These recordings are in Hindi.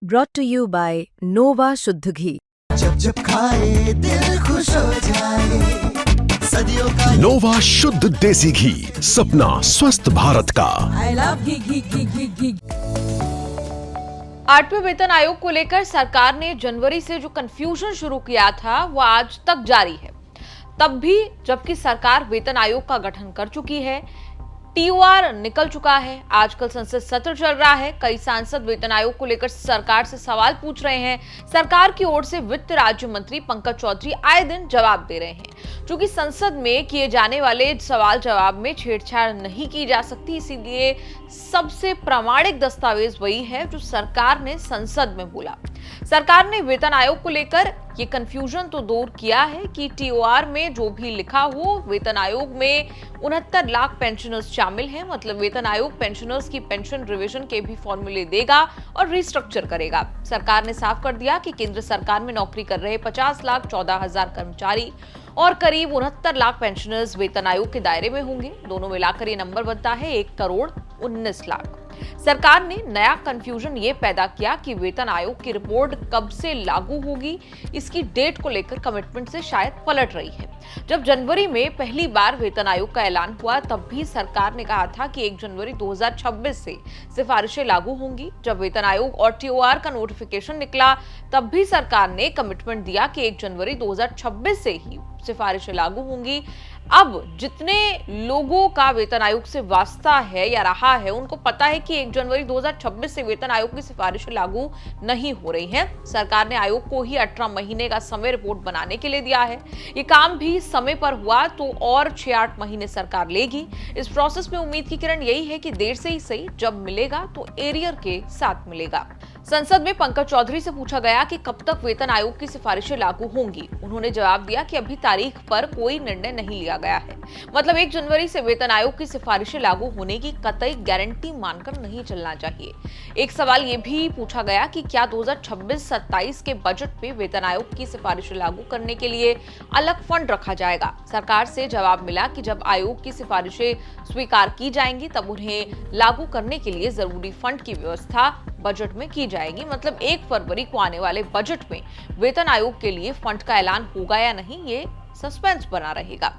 Brought to you by Nova शुद्ध घी। जब जब खाए दिल खुश हो जाए, सदियों का नोवा शुद्ध देसी घी, सपना स्वस्थ भारत का। I love घी। 8वें वेतन आयोग को लेकर सरकार ने जनवरी से जो कंफ्यूजन शुरू किया था वो आज तक जारी है। तब भी जबकि सरकार वेतन आयोग का गठन कर चुकी है, टीओआर निकल चुका है, आजकल संसद सत्र चल रहा है, कई सांसद वेतन आयोग को लेकर सरकार से सवाल पूछ रहे हैं। सरकार की ओर से वित्त राज्य मंत्री पंकज चौधरी आए दिन जवाब दे रहे हैं। चूंकि संसद में किए जाने वाले सवाल जवाब में छेड़छाड़ नहीं की जा सकती, इसीलिए सबसे प्रामाणिक दस्तावेज वही है जो सरकार ने संसद में बोला। सरकार ने वेतन आयोग को लेकर ये कंफ्यूजन तो दूर किया है कि टीओआर में जो भी लिखा हो, वेतन आयोग में 69 लाख पेंशनर्स शामिल हैं, मतलब वेतन आयोग पेंशनर्स की पेंशन रिवीजन के भी फॉर्मूले देगा और रिस्ट्रक्चर करेगा। सरकार ने साफ कर दिया कि केंद्र सरकार में नौकरी कर रहे 50,14,000 कर्मचारी और करीब 69 लाख पेंशनर्स वेतन आयोग के दायरे में होंगे। दोनों मिलाकर ये नंबर बनता है 1,19,00,000। सरकार ने नया कंफ्यूजन ये पैदा किया कि वेतन आयोग की रिपोर्ट कब से लागू होगी, इसकी डेट को लेकर कमिटमेंट से शायद पलट रही है। जब जनवरी में पहली बार वेतन आयोग का ऐलान हुआ, तब भी सरकार ने कहा था कि 1 जनवरी 2026 से सिफारिशें लागू होंगी। जब वेतन आयोग और टीओआर का नोटिफिकेशन निकला, तब भी सरकार ने कमिटमेंट दिया कि 1 जनवरी 2026 से ही सिफारिशें लागू होंगी। अब जितने लोगों का वेतन आयोग से वास्ता है या रहा है, उनको पता है कि 1 जनवरी 2026 से वेतन आयोग की सिफारिशें लागू नहीं हो रही हैं। सरकार ने आयोग को ही 18 महीने का समय रिपोर्ट बनाने के लिए दिया है। ये काम भी समय पर हुआ तो और 6-8 महीने सरकार लेगी। इस प्रोसेस में उम्मीद की किरण यही है कि देर से ही सही, जब मिलेगा तो एरियर के साथ मिलेगा। संसद में पंकज चौधरी से पूछा गया कि कब तक वेतन आयोग की सिफारिशें लागू होंगी। उन्होंने जवाब दिया कि अभी तारीख पर कोई निर्णय नहीं लिया गया है, मतलब 1 जनवरी से वेतन आयोग की सिफारिशें लागू होने की कतई गारंटी मानकर नहीं चलना चाहिए। एक सवाल ये भी पूछा गया कि क्या 2026-27 के बजट में वेतन आयोग की सिफारिशें लागू करने के लिए अलग फंड रखा जाएगा। सरकार से जवाब मिला कि जब आयोग की सिफारिशें स्वीकार की जाएंगी, तब उन्हें लागू करने के लिए जरूरी फंड की व्यवस्था बजट में की जाएगी। मतलब 1 फरवरी को आने वाले बजट में वेतन आयोग के लिए फंड का ऐलान होगा या नहीं, ये सस्पेंस बना रहेगा।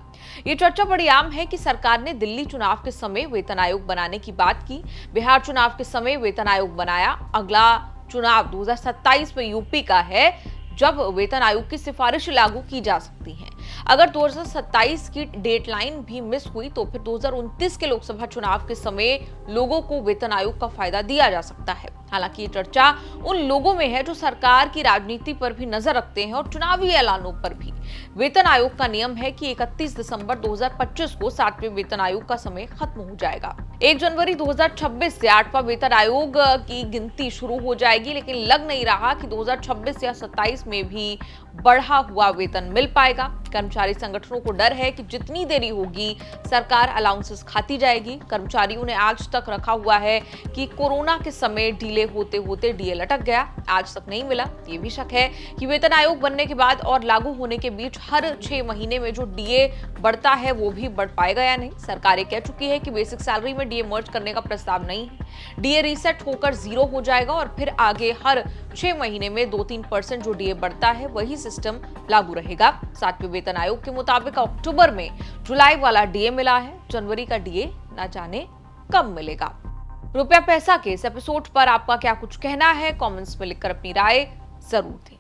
ये चर्चा बड़ी आम है कि सरकार ने दिल्ली चुनाव के समय वेतन आयोग बनाने की बात की, बिहार चुनाव के समय वेतन आयोग बनाया, अगला चुनाव 2027 में यूपी का है, जब वेतन आयोग की सिफारिश लागू की जा सकती हैं। अगर 2027 की डेडलाइन भी मिस हुई तो फिर 2029 के लोकसभा चुनाव के समय लोगों को वेतन आयोग का फायदा दिया जा सकता है। हालांकि ये चर्चा उन लोगों में है जो सरकार की राजनीति पर भी नजर रखते हैं और चुनावी ऐलानों पर भी। वेतन आयोग का नियम है कि 31 दिसंबर 2025 को 7वें वेतन आयोग का समय खत्म हो जाएगा। 1 जनवरी 2026 से 8वां वेतन आयोग की गिनती शुरू हो जाएगी, लेकिन लग नहीं रहा कि 2026 या 27 में भी बढ़ा हुआ वेतन मिल पाएगा। कर्मचारी संगठनों को डर है कि जितनी देरी होगी सरकार अलाउंसेस खाती जाएगी। कर्मचारियों ने आज तक रखा हुआ है कि कोरोना के समय डीले होते होते डीए लटक गया, आज तक नहीं मिला। ये भी शक है कि वेतन आयोग बनने के बाद और लागू होने के बीच हर 6 महीने में जो डीए बढ़ता है वो भी बढ़ पाएगा या नहीं। सरकार कह चुकी है कि बेसिक सैलरी में डीए मर्ज करने का प्रस्ताव नहीं है। डीए रीसेट होकर 0 हो जाएगा और फिर आगे हर 6 महीने में 2-3% जो डीए बढ़ता है वही सिस्टम लागू रहेगा। 7वें वेतन आयोग के मुताबिक अक्टूबर में जुलाई वाला डीए मिला है, जनवरी का डीए ना जाने कब मिलेगा। रुपया पैसा के इस एपिसोड पर आपका क्या कुछ कहना है, कमेंट्स में लिखकर अपनी राय जरूर दें।